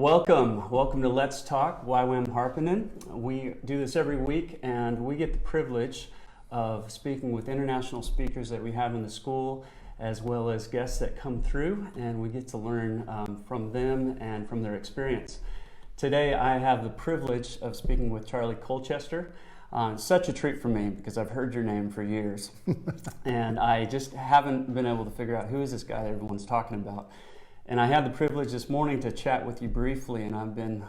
Welcome to Let's Talk WWII Harpenden. We do this every week, and we get the privilege of speaking with international speakers that we have in the school, as well as guests that come through, and we get to learn from them and from their experience. Today I have the privilege of speaking with Charlie Colchester. Such a treat for me because I've heard your name for years, and I just haven't been able to figure out who is this guy that everyone's talking about. And I had the privilege this morning to chat with you briefly, and I've been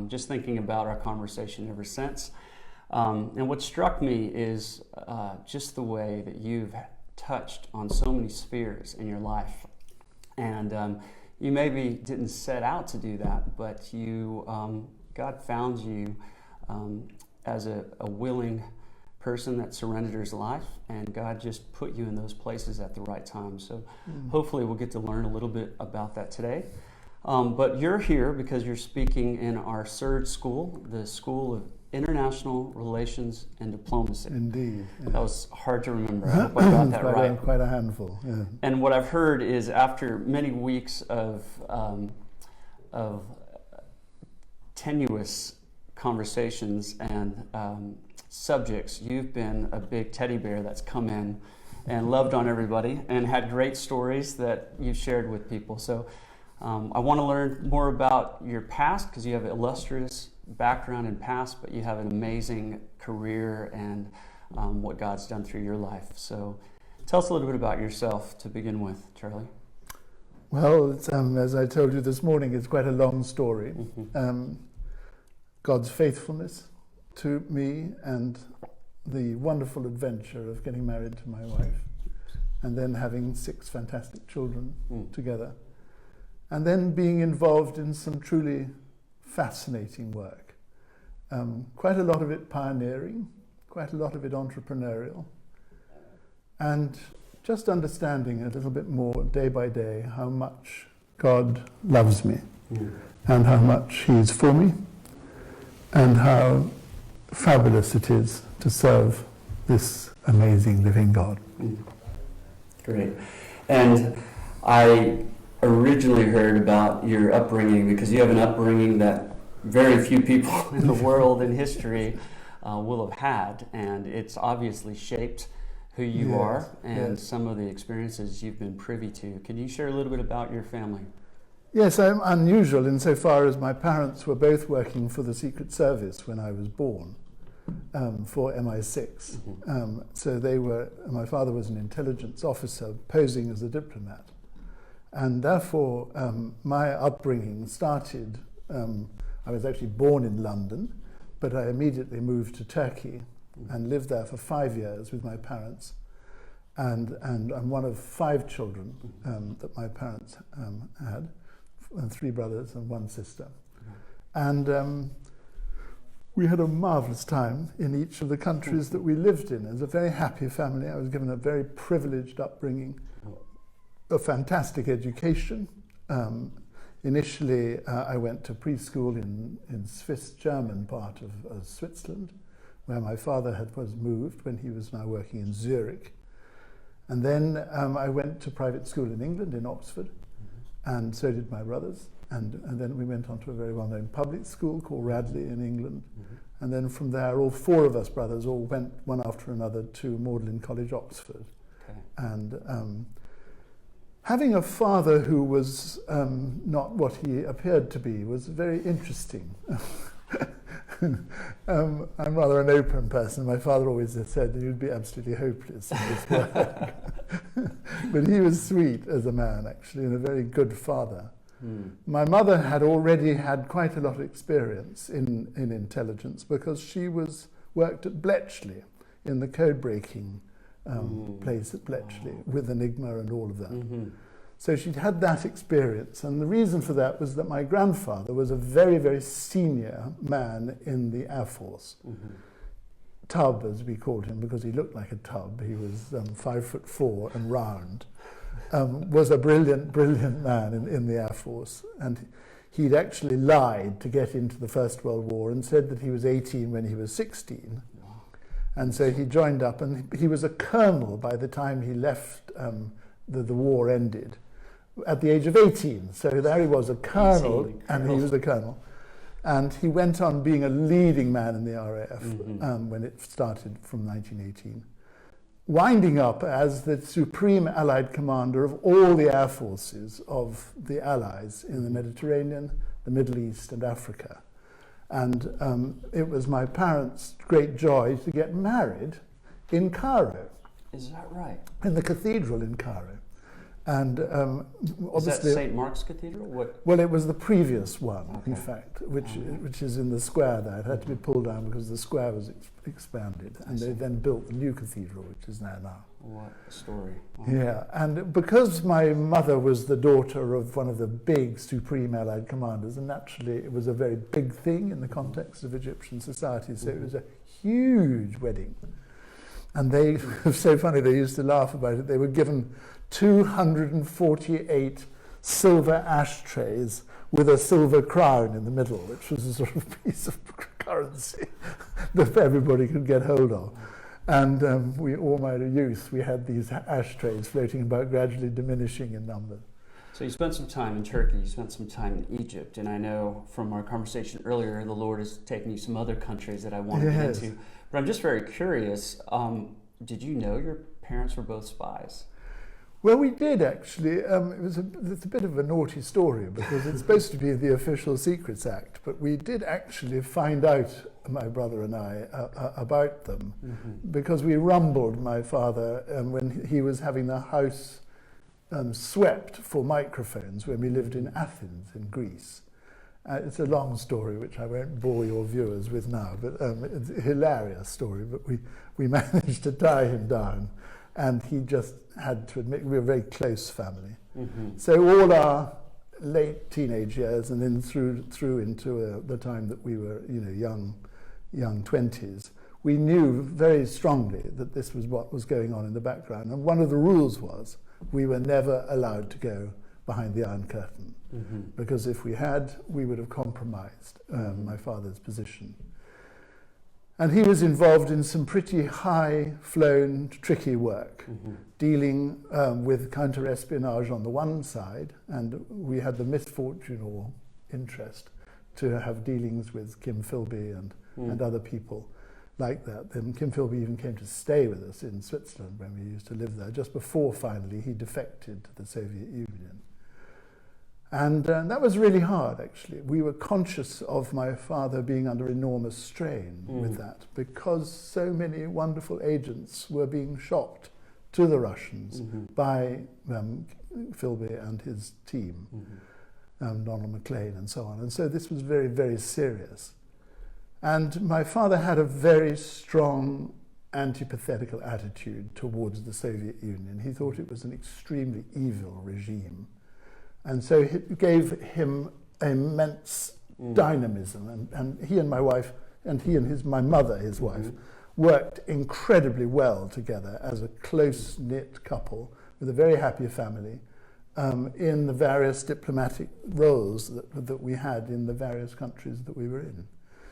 just thinking about our conversation ever since. And what struck me is just the way that you've touched on so many spheres in your life. And you maybe didn't set out to do that, but God found you as a willing person that surrendered his life, and God just put you in those places at the right time. So hopefully we'll get to learn a little bit about that today. But you're here because you're speaking in our third school, the School of International Relations and Diplomacy. Indeed. Yeah. That was hard to remember. I hope I got that right. Quite a handful. Yeah. And what I've heard is after many weeks of tenuous conversations and subjects, you've been a big teddy bear that's come in and loved on everybody and had great stories that you've shared with people. So I want to learn more about your past because you have an illustrious background and past, but you have an amazing career and what God's done through your life. So tell us a little bit about yourself to begin with, Charlie. Well, it's, as I told you this morning, it's quite a long story. God's faithfulness to me and the wonderful adventure of getting married to my wife and then having 6 fantastic children together, and then being involved in some truly fascinating work. Quite a lot of it pioneering, quite a lot of it entrepreneurial, and just understanding a little bit more day by day how much God loves me and how much He's for me and how fabulous it is to serve this amazing living God. Great. And I originally heard about your upbringing because you have an upbringing that very few people in the world in history will have had, and it's obviously shaped who you are and some of the experiences you've been privy to. Can you share a little bit about your family? Yes, I'm unusual insofar as my parents were both working for the Secret Service when I was born, for MI6. So my father was an intelligence officer posing as a diplomat. And therefore, my upbringing started, I was actually born in London, but I immediately moved to Turkey and lived there for 5 years with my parents. And I'm one of 5 children that my parents had. 3 brothers and 1 sister. And we had a marvelous time in each of the countries that we lived in. It was a very happy family. I was given a very privileged upbringing, a fantastic education. Initially, I went to preschool in Swiss German part of Switzerland, where my father was moved when he was now working in Zurich. And then I went to private school in England, in Oxford, and so did my brothers. And then we went on to a very well-known public school called Radley in England. And then from there, all 4 of us brothers all went one after another to Magdalen College, Oxford. Okay. And having a father who was not what he appeared to be was very interesting. I'm rather an open person. My father always said that you'd be absolutely hopeless in this work. But he was sweet as a man, actually, and a very good father. My mother had already had quite a lot of experience in intelligence because she worked at Bletchley, in the code-breaking place at Bletchley, with Enigma and all of that. So she'd had that experience, and the reason for that was that my grandfather was a very, very senior man in the Air Force. Tub, as we called him, because he looked like a tub. He was 5'4" and round. Was a brilliant, brilliant man in the Air Force, and he'd actually lied to get into the First World War and said that he was 18 when he was 16. And so he joined up, and he was a colonel by the time he left, the war ended. at the age of 18. So there he was, a colonel, 18, and he was a colonel. And he went on being a leading man in the RAF when it started from 1918, winding up as the supreme Allied commander of all the air forces of the Allies in the Mediterranean, the Middle East, and Africa. And it was my parents' great joy to get married in Cairo. Is that right? In the cathedral in Cairo. And Is that obviously, St. Mark's Cathedral? What? well, it was the previous one, Okay. in fact, which is in the square there. It had to be pulled down because the square was expanded, and they then built the new cathedral, which is there now. What a story. Wow. Yeah, and because my mother was the daughter of one of the big supreme Allied commanders, and naturally it was a very big thing in the context of Egyptian society, so it was a huge wedding. And they, it was so funny, they used to laugh about it. They were given 248 silver ashtrays with a silver crown in the middle, which was a sort of piece of currency that everybody could get hold of. And we, all my youth, we had these ashtrays floating about, gradually diminishing in number. So you spent some time in Turkey, you spent some time in Egypt, and I know from our conversation earlier, the Lord has taken you some other countries that I want to get into. But I'm just very curious, did you know your parents were both spies? Well, we did actually. It's a bit of a naughty story because it's supposed to be the Official Secrets Act, but we did actually find out, my brother and I, about them because we rumbled my father when he was having the house swept for microphones when we lived in Athens in Greece. It's a long story which I won't bore your viewers with now, but it's a hilarious story, but we managed to tie him down. And he just had to admit we were a very close family. So all our late teenage years and then through into the time that we were, young 20s, we knew very strongly that this was what was going on in the background. And one of the rules was we were never allowed to go behind the Iron Curtain because if we had, we would have compromised my father's position. And he was involved in some pretty high-flown, tricky work, dealing with counter-espionage on the one side, and we had the misfortune or interest to have dealings with Kim Philby and other people like that. Then Kim Philby even came to stay with us in Switzerland when we used to live there, just before finally he defected to the Soviet Union. And that was really hard, actually. We were conscious of my father being under enormous strain with that because so many wonderful agents were being shocked to the Russians by Philby and his team, Donald McLean and so on. And so this was very, very serious. And my father had a very strong antipathetical attitude towards the Soviet Union. He thought it was an extremely evil regime. And so it gave him immense dynamism. And he and my wife, and he and my mother, his wife, worked incredibly well together as a close-knit couple with a very happy family in the various diplomatic roles that we had in the various countries that we were in.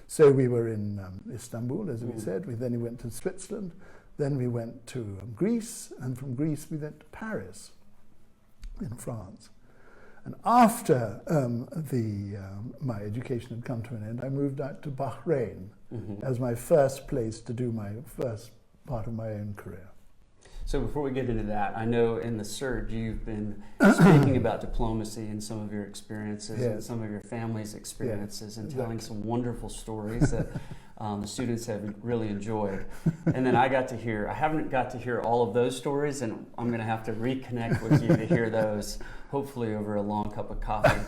So we were in Istanbul, as we said. Then we went to Switzerland. Then we went to Greece. And from Greece, we went to Paris in France. And after my education had come to an end, I moved out to Bahrain as my first place to do my first part of my own career. So before we get into that, I know in the Surge you've been speaking about diplomacy and some of your experiences and some of your family's experiences and telling some wonderful stories that the students have really enjoyed. And then I haven't got to hear all of those stories, and I'm going to have to reconnect with you to hear those, hopefully over a long cup of coffee,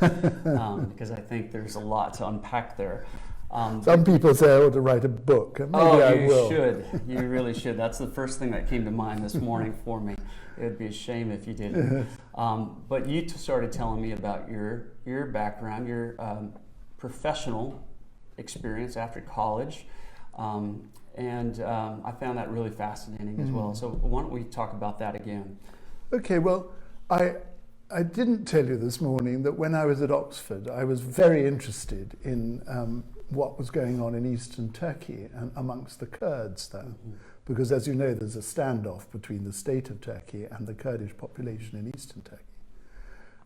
because I think there's a lot to unpack there. Some people say I ought to write a book, and maybe I will. Should. You really should. That's the first thing that came to mind this morning for me. It would be a shame if you didn't. But you started telling me about your background, your professional experience after college, and I found that really fascinating as well. So why don't we talk about that again? Okay, well, I didn't tell you this morning that when I was at Oxford, I was very interested in what was going on in eastern Turkey and amongst the Kurds there. Because as you know, there's a standoff between the state of Turkey and the Kurdish population in eastern Turkey.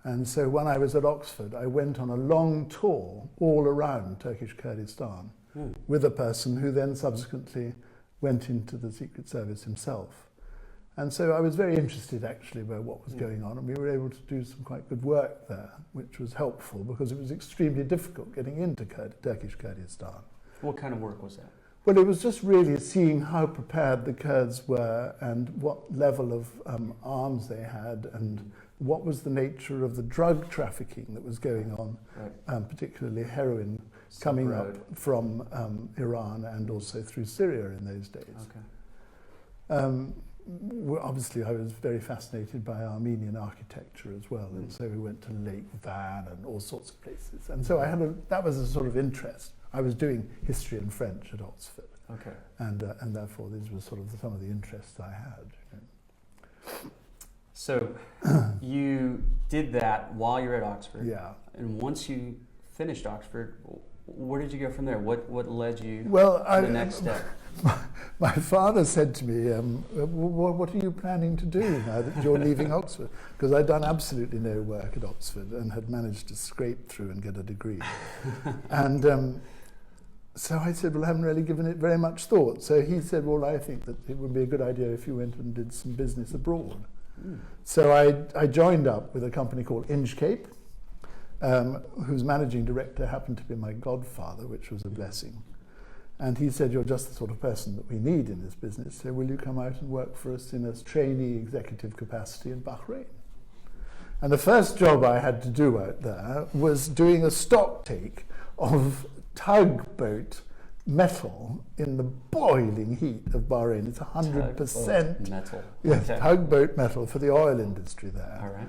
And so when I was at Oxford, I went on a long tour all around Turkish Kurdistan with a person who then subsequently went into the Secret Service himself. And so I was very interested actually about what was going on, and we were able to do some quite good work there, which was helpful because it was extremely difficult getting into Turkish Kurdistan. What kind of work was that? Well, it was just really seeing how prepared the Kurds were and what level of arms they had and what was the nature of the drug trafficking that was going on, particularly heroin coming up from Iran and also through Syria in those days. Well, obviously, I was very fascinated by Armenian architecture as well, and so we went to Lake Van and all sorts of places. And so that was a sort of interest. I was doing history and French at Oxford, and therefore these were sort of some of the interests I had. You know. So you did that while you're at Oxford. Yeah. And once you finished Oxford, where did you go from there? What led you to the next step? My father said to me, what are you planning to do now that you're leaving Oxford? Because I'd done absolutely no work at Oxford and had managed to scrape through and get a degree. And so I said, well, I haven't really given it very much thought. So he said, well, I think that it would be a good idea if you went and did some business abroad. So I joined up with a company called Inchcape, whose managing director happened to be my godfather, which was a blessing. And he said, you're just the sort of person that we need in this business, so will you come out and work for us in a trainee executive capacity in Bahrain? And the first job I had to do out there was doing a stock take of tugboat metal in the boiling heat of Bahrain. It's 100% metal. Yes, tugboat metal for the oil industry there. All right.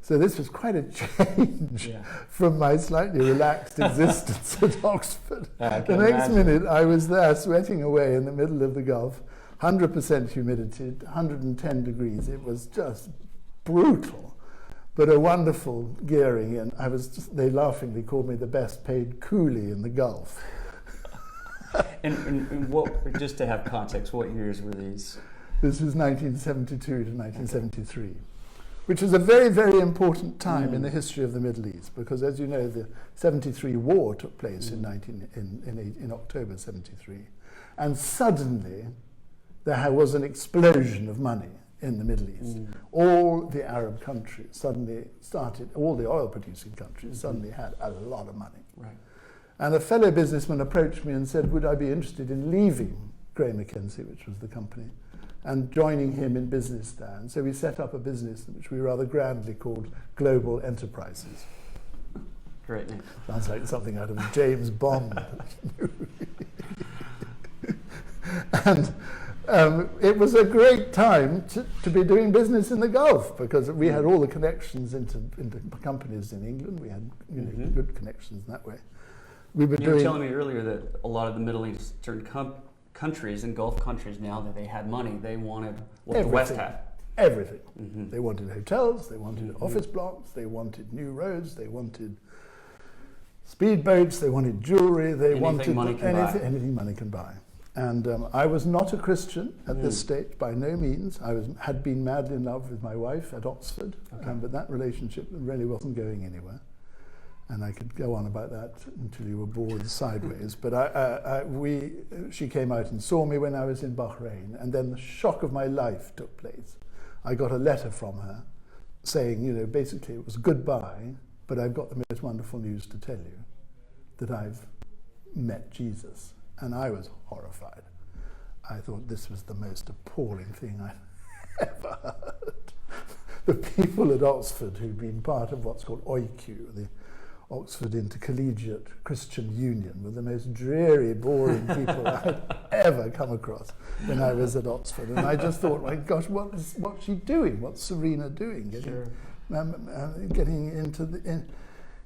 So this was quite a change from my slightly relaxed existence at Oxford. The next minute I was there sweating away in the middle of the Gulf, 100% humidity, 110 degrees. It was just brutal, but a wonderful gearing. And they laughingly called me the best paid coolie in the Gulf. And what, just to have context, what years were these? This was 1972 to 1973. Which was a very, very important time in the history of the Middle East, because as you know, the 73 war took place in October 73. And suddenly there was an explosion of money in the Middle East. All the Arab countries suddenly all the oil producing countries suddenly had a lot of money. Right. And a fellow businessman approached me and said, would I be interested in leaving Gray Mackenzie, which was the company, and joining him in business there. And so we set up a business which we rather grandly called Global Enterprises. Great name. Sounds like something out of a James Bond movie. And it was a great time to be doing business in the Gulf, because we had all the connections into companies in England. We had good connections in that way. You were telling me earlier that a lot of the Middle Eastern countries and Gulf countries, now that they had money, they wanted what the West had. Everything. They wanted hotels, they wanted office blocks, they wanted new roads, they wanted speedboats, they wanted jewelry, they wanted anything money can buy. And I was not a Christian at this stage, by no means. I had been madly in love with my wife at Oxford, but that relationship really wasn't going anywhere. And I could go on about that until you were bored sideways. But she came out and saw me when I was in Bahrain, and then the shock of my life took place. I got a letter from her saying, basically it was goodbye, but I've got the most wonderful news to tell you, that I've met Jesus. And I was horrified. I thought this was the most appalling thing I've ever heard. The people at Oxford who'd been part of what's called OIQ, the Oxford Intercollegiate Christian Union, were the most dreary, boring people I'd ever come across when I was at Oxford. And I just thought, my gosh, what's she doing? What's Serena doing? Getting into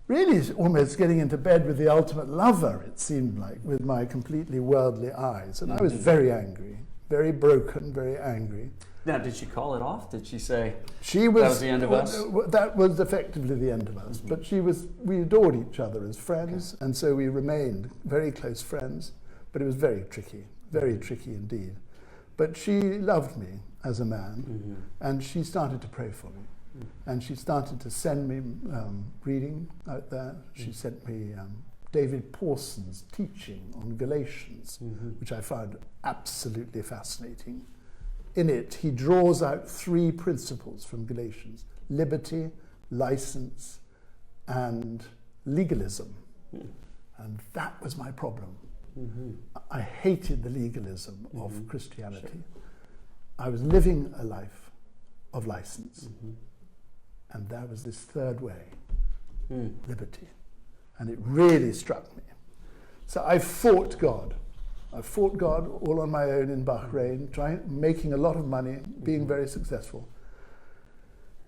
really almost getting into bed with the ultimate lover, it seemed like, with my completely worldly eyes. And I was very angry, very broken, very angry. Now, did she call it off? Did she say that was the end of us? That was effectively the end of us. But we adored each other as friends, and so we remained very close friends. But it was very tricky indeed. But she loved me as a man, and she started to pray for me. And she started to send me reading out there. She sent me David Pawson's teaching on Galatians, which I found absolutely fascinating. In it, he draws out 3 principles from Galatians: liberty, license, and legalism. And that was my problem. I hated the legalism of Christianity. Sure. I was living a life of license. And there was this third way, liberty. And it really struck me. So I fought God. I fought God all on my own in Bahrain, making a lot of money, being very successful.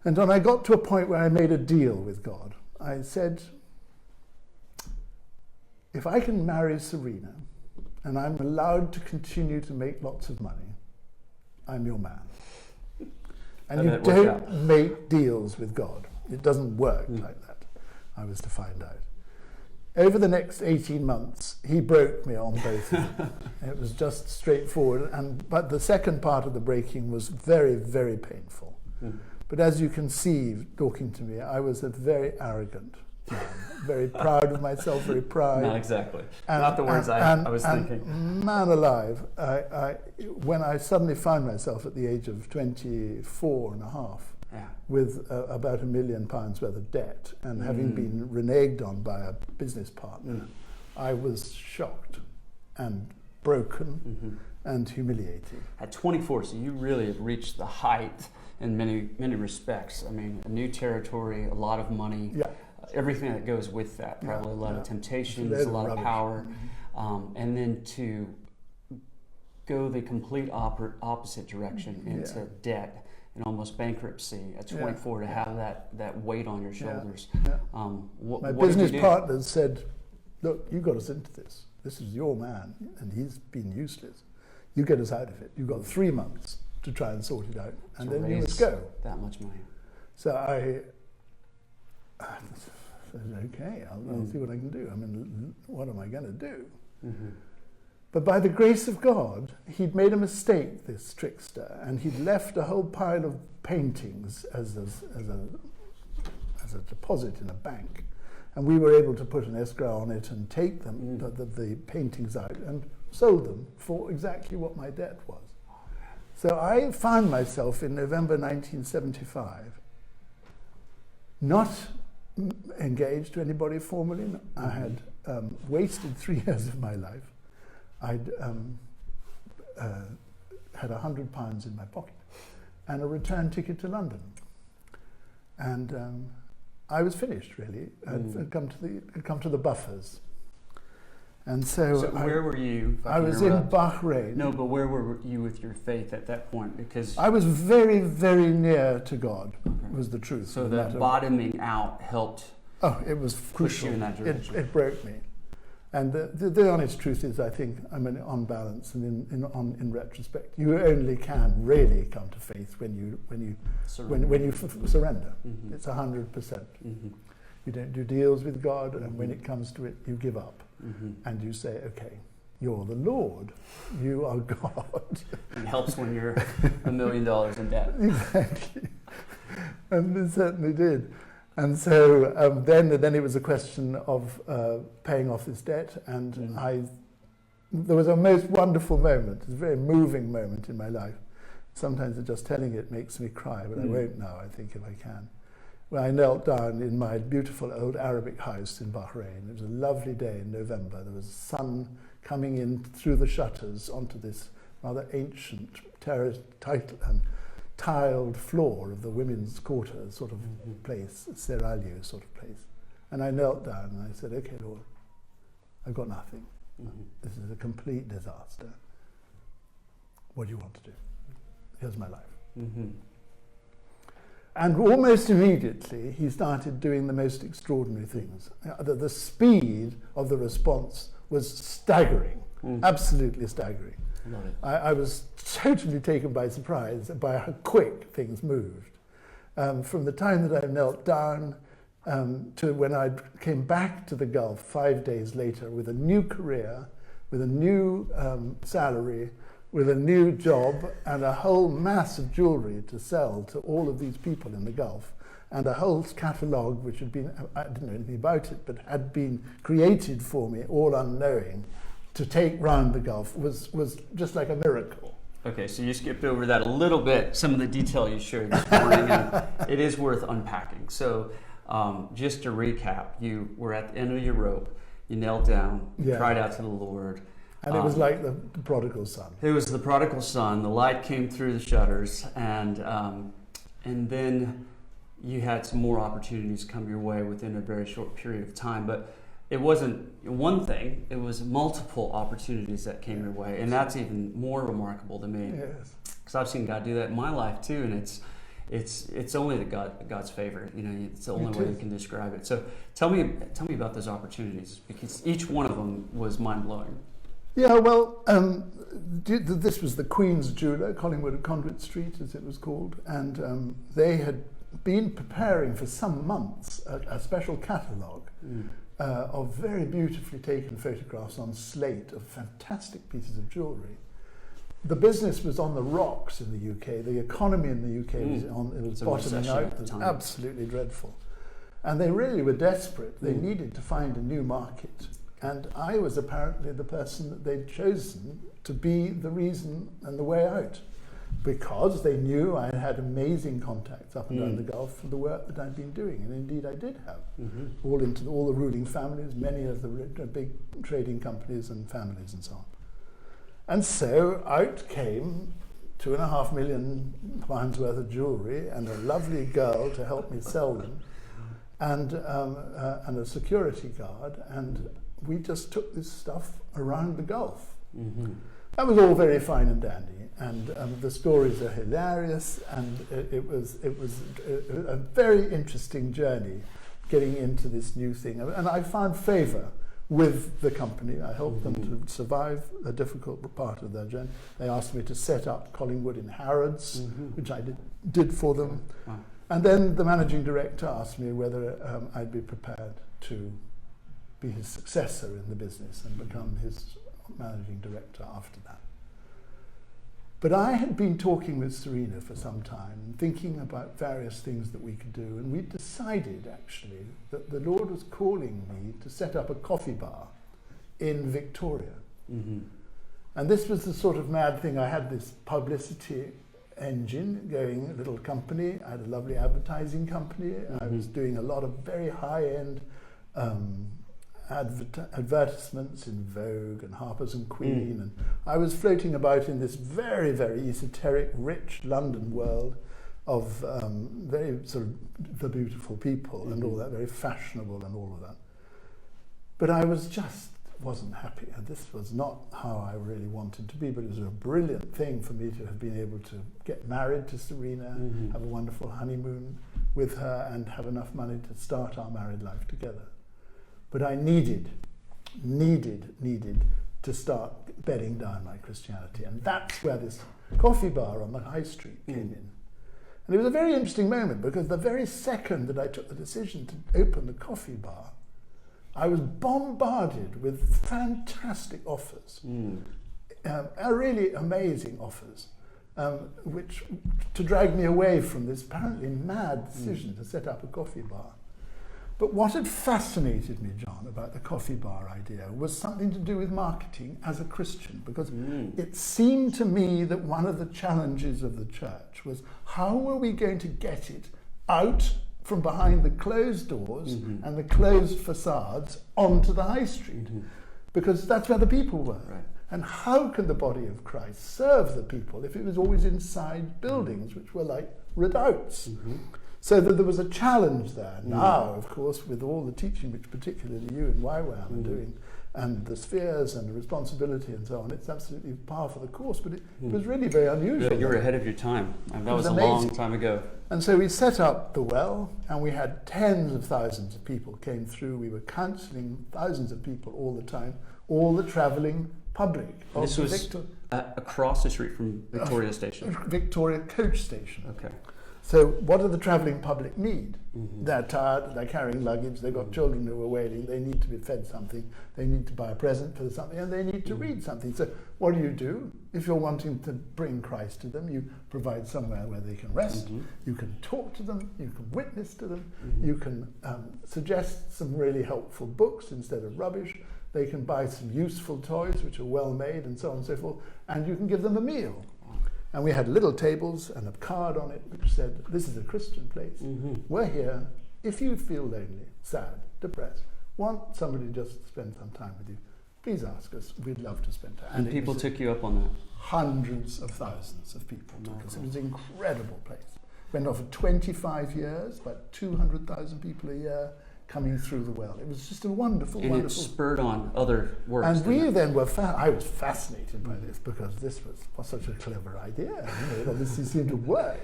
And when I got to a point where I made a deal with God, I said, if I can marry Serena and I'm allowed to continue to make lots of money, I'm your man. And you don't make deals with God. It doesn't work like that, I was to find out. Over the next 18 months, he broke me on both of them. It was just straightforward. But the second part of the breaking was very, very painful. But as you can see, talking to me, I was a very arrogant man, very proud of myself, very proud. Not exactly. Not the words I was thinking. Man alive, when I suddenly found myself at the age of 24 and a half, with about £1 million worth of debt, and having been reneged on by a business partner, I was shocked and broken and humiliated. At 24, so you really have reached the height in many respects. I mean, a new territory, a lot of money, everything that goes with that, probably a lot of temptations, a lot of power, and then to go the complete opposite direction into debt and almost bankruptcy at 24 to have that weight on your shoulders. My business partners said, look, you got us into this. This is your man, and he's been useless. You get us out of it. You've got 3 months to try and sort it out, and then you must go. That much money. So I said, okay, I'll see what I can do. I mean, what am I going to do? But by the grace of God, he'd made a mistake, this trickster, and he'd left a whole pile of paintings as a deposit in a bank. And we were able to put an escrow on it and take them, the paintings out, and sold them for exactly what my debt was. So I found myself in November 1975 not engaged to anybody formally. I had wasted 3 years of my life. I'd had £100 in my pocket and a return ticket to London. And I was finished, really. I'd come to the buffers. And so where were you? I was in Bahrain. No, but where were you with your faith at that point? Because I was very, very near to God, was the truth. So that bottoming out helped. Oh, it was push you in that direction. It broke me. And the honest truth is, I think, I mean, on balance and in retrospect, you only can really come to faith when you surrender. It's 100%. You don't do deals with God, and when it comes to it, you give up, and you say, "Okay, you're the Lord, you are God." It helps when you're $1 million in debt. Exactly, and it certainly did. And so then it was a question of paying off this debt, and there was a most wonderful moment, a very moving moment in my life. Sometimes just telling it makes me cry, but I won't now, I think, if I can. When I knelt down in my beautiful old Arabic house in Bahrain. It was a lovely day in November. There was sun coming in through the shutters onto this rather ancient tiled floor of the women's quarters sort of place, Seraglio sort of place. And I knelt down and I said, okay, Lord, I've got nothing. This is a complete disaster. What do you want to do? Here's my life. And almost immediately, he started doing the most extraordinary things. The speed of the response was staggering, absolutely staggering. I was totally taken by surprise by how quick things moved. From the time that I knelt down to when I came back to the Gulf 5 days later with a new career, with a new salary, with a new job and a whole mass of jewelry to sell to all of these people in the Gulf, and a whole catalogue which had been, I didn't know anything about it, but had been created for me, all unknowing, to take round the Gulf was just like a miracle. Okay, so you skipped over that a little bit, some of the detail you shared this morning, and it is worth unpacking. So just to recap, you were at the end of your rope, you knelt down, you cried out to the Lord. And it was like the prodigal son. It was the prodigal son. The light came through the shutters, and then you had some more opportunities come your way within a very short period of time. But it wasn't one thing; it was multiple opportunities that came your way, and that's even more remarkable to me. Yes, because I've seen God do that in my life too, and it's only God's favor. You know, it's the only way you can describe it. So tell me about those opportunities, because each one of them was mind blowing. Yeah, well, this was the Queen's Jeweller, Collingwood Conduit Street, as it was called, and they had been preparing for some months a special catalogue of very beautifully taken photographs on slate of fantastic pieces of jewellery. The business was on the rocks in the UK. The economy in the UK was bottoming out. It was absolutely dreadful. And they really were desperate. They needed to find a new market. And I was apparently the person that they'd chosen to be the reason and the way out, because they knew I had amazing contacts up and down the Gulf for the work that I'd been doing, and indeed I did have, all into all the ruling families, many of the big trading companies and families and so on. And so out came £2.5 million worth of jewellery and a lovely girl to help me sell them, and a security guard, and we just took this stuff around the Gulf. That was all very fine and dandy, and the stories are hilarious, and it was a very interesting journey getting into this new thing. And I found favour with the company. I helped them to survive a difficult part of their journey. They asked me to set up Collingwood in Harrods, which I did for them. And then the managing director asked me whether I'd be prepared to be his successor in the business and become his managing director after that. But I had been talking with Serena for some time, thinking about various things that we could do, and we decided actually that the Lord was calling me to set up a coffee bar in Victoria. And this was the sort of mad thing. I had this publicity engine going, a little company. I had a lovely advertising company. I was doing a lot of very high-end advertisements in Vogue and Harper's and Queen, and I was floating about in this very, very esoteric, rich London world of very sort of the beautiful people and all that, very fashionable and all of that. But I wasn't happy. And this was not how I really wanted to be, but it was a brilliant thing for me to have been able to get married to Serena, have a wonderful honeymoon with her, and have enough money to start our married life together. But I needed to start bedding down my Christianity. And that's where this coffee bar on the high street came in. And it was a very interesting moment, because the very second that I took the decision to open the coffee bar, I was bombarded with fantastic offers, really amazing offers, which to drag me away from this apparently mad decision to set up a coffee bar. But what had fascinated me, John, about the coffee bar idea was something to do with marketing as a Christian, because it seemed to me that one of the challenges of the church was, how were we going to get it out from behind the closed doors and the closed facades onto the high street? Because that's where the people were. Right. And how can the body of Christ serve the people if it was always inside buildings which were like redoubts? So that there was a challenge there. Now, of course, with all the teaching which particularly you and WWII are doing, and the spheres and the responsibility and so on, it's absolutely par for the course, but it was really very unusual. You were ahead of your time. And that was a long time ago. And so we set up the well, and we had tens of thousands of people came through. We were counselling thousands of people all the time, all the travelling public. This was across the street from Victoria Station? Victoria Coach Station. Okay. So what do the travelling public need? They're tired, they're carrying luggage, they've got children who are waiting, they need to be fed something, they need to buy a present for something, and they need to read something. So what do? If you're wanting to bring Christ to them, you provide somewhere where they can rest, you can talk to them, you can witness to them, you can suggest some really helpful books instead of rubbish, they can buy some useful toys which are well made and so on and so forth, and you can give them a meal. And we had little tables and a card on it which said, this is a Christian place. We're here. If you feel lonely, sad, depressed, want somebody just to spend some time with you, please ask us. We'd love to spend time. And people took you up on that? Hundreds of thousands of people took us. It was an incredible place. Went on for 25 years, about 200,000 people a year coming through the well. It was just a wonderful, and wonderful... it spurred on other works. And we then were... I was fascinated by this because this was such a clever idea. It obviously seemed to work,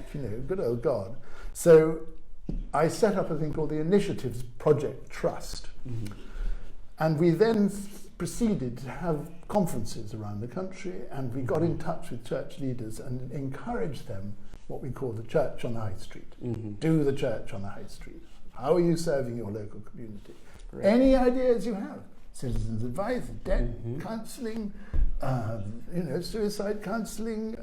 good old God. So I set up a thing called the Initiatives Project Trust. And we then proceeded to have conferences around the country, and we got in touch with church leaders and encouraged them what we call the church on the high street. Do the church on the high street. How are you serving your local community? Great. Any ideas you have? Citizens advice, debt counselling, suicide counselling,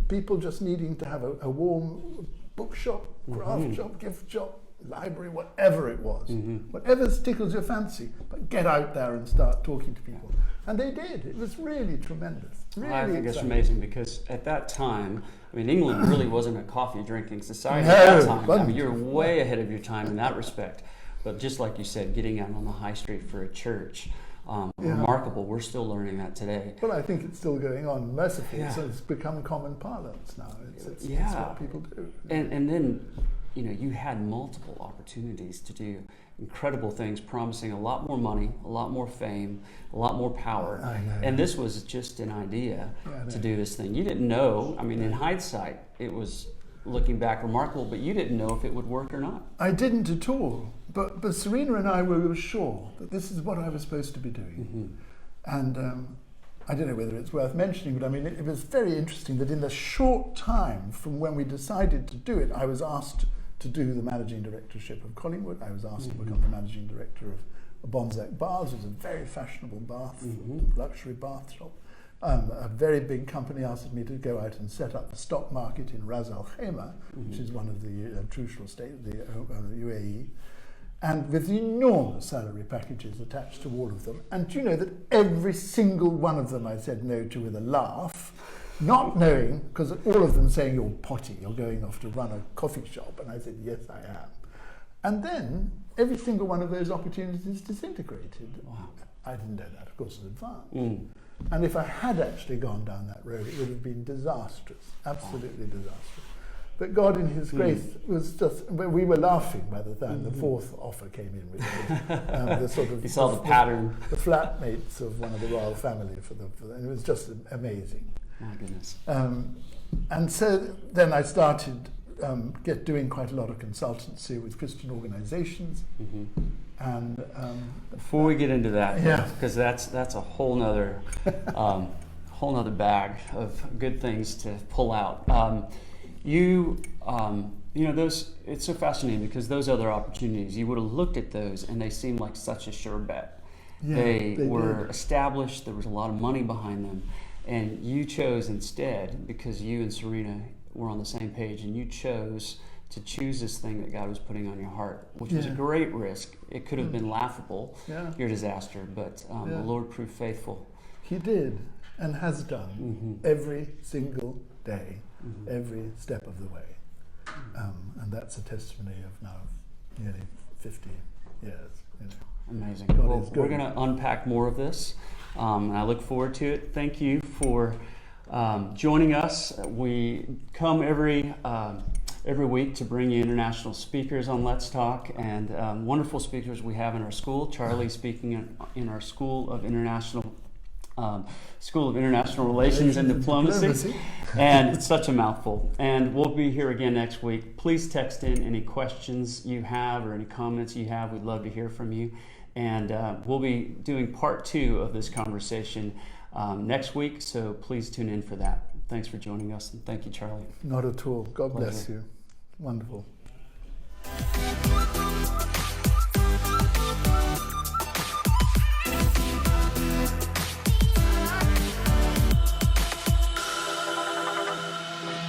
people just needing to have a warm bookshop, craft shop, gift shop, library, whatever it was. Whatever tickles your fancy, but get out there and start talking to people. And they did. It was really tremendous. Really I think exciting. it's amazing because at that time, England really wasn't a coffee drinking society at that time. You're way ahead of your time in that respect. But just like you said, getting out on the high street for a church, remarkable. We're still learning that today. Well, I think it's still going on mercifully. So it's become common parlance now. It's what people do. And then, you had multiple opportunities to do incredible things, promising a lot more money, a lot more fame, a lot more power. I know. And this was just an idea to do this thing. You didn't know. In hindsight, it was, looking back, remarkable, but you didn't know if it would work or not. I didn't at all. But Serena and I were sure that this is what I was supposed to be doing. And I don't know whether it's worth mentioning, but it was very interesting that in the short time from when we decided to do it, I was asked to do the managing directorship of Collingwood. I was asked to become the managing director of Bonsack Bars. It was a very fashionable bath, luxury bath shop. A very big company asked me to go out and set up the stock market in Ras Al Khaimah, which is one of the trucial states of the UAE, and with enormous salary packages attached to all of them. And do you know that every single one of them I said no to with a laugh, not knowing, because all of them saying, you're potty, you're going off to run a coffee shop. And I said, yes, I am. And then every single one of those opportunities disintegrated. Wow. I didn't know that, of course, in advance. And if I had actually gone down that road, it would have been disastrous, absolutely disastrous. But God in his grace was just, we were laughing by the time the fourth offer came in, which was the sort of... You saw the pattern. The flatmates of one of the royal family, and it was just amazing. My goodness. And so then I started doing quite a lot of consultancy with Christian organizations. And before we get into that, because that's a whole nother bag of good things to pull out. Those, it's so fascinating because those other opportunities, you would have looked at those and they seemed like such a sure bet. They were established, there was a lot of money behind them, and you chose instead, because you and Serena were on the same page, and you chose to choose this thing that God was putting on your heart, which was a great risk. It could have been laughable, your disaster, but the Lord proved faithful. He did, and has done every single day, every step of the way. And that's a testimony of now nearly 50 years. Amazing. Well, we're going to unpack more of this, and I look forward to it. Thank you for joining us. We come every week to bring you international speakers on Let's Talk, and wonderful speakers we have in our school. Charlie speaking in our School of International Relations and Diplomacy. And it's such a mouthful. And we'll be here again next week. Please text in any questions you have or any comments you have. We'd love to hear from you. And we'll be doing part 2 of this conversation next week, so please tune in for that. Thanks for joining us, and thank you, Charlie. Not at all. God bless you. Wonderful.